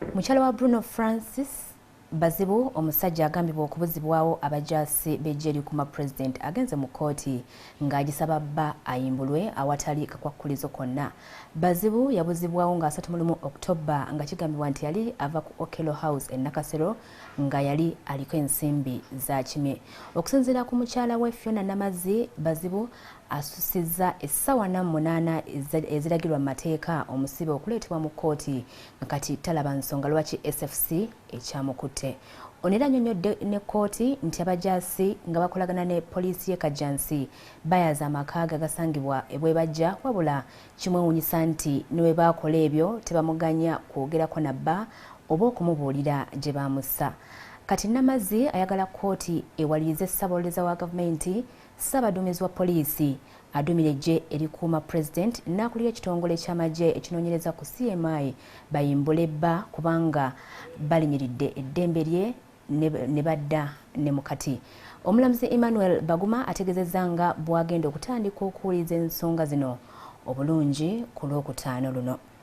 Mukyala wa Bruno Francis Bazibu omusajja agambibwa okubuzibwawo abajaasi b'eggye erikuuma President agenze mu kkooti ng'agisaba bba ayimbulwe awatali kakwakkulizo konna. Bazibu yabuzibwawo nga 31 Oktoba nga kigambibwa nti yali ava ku Okello House e Nakasero nga yali aliko ensimbi za kime. Okusinziira ku mukyala we Fiona Namazzi, Bazibu asusizza essaawa 8 eziragirwa mu mateeka omusibe okuleetebwa mu kkooti nga kati talaba nsonga lwaki SFC ekyamukutte. Onera annyonnyodde ne kkooti nti abajaasi nga bakolagana ne poliisi y'e Kajjansi bayaza amaka ge agasangibwa ebwe bajja, wabula kimwewuunyisa nti ne bwe baakola ebyo tebamuganya kwogerako na bba oba okumubuulira gye baamussa. Kati Namazzi ayagala kkooti ewalirize ssaabawolereza wa gavumenti, ssaabaduumizi wa poliisi adumira eggye erikuuma President n'akulira ekitongole ky'amagye ekinoonyereza ku CMI bayimbule bba kubanga balinyiridde eddembe lye ne badda ne mukati. Omulamuzi Emmanuel Baguma ategeezezza nga bw'agenda okutandika okuwuliriza ensonga zino obulungi ku Lwokutaano luno.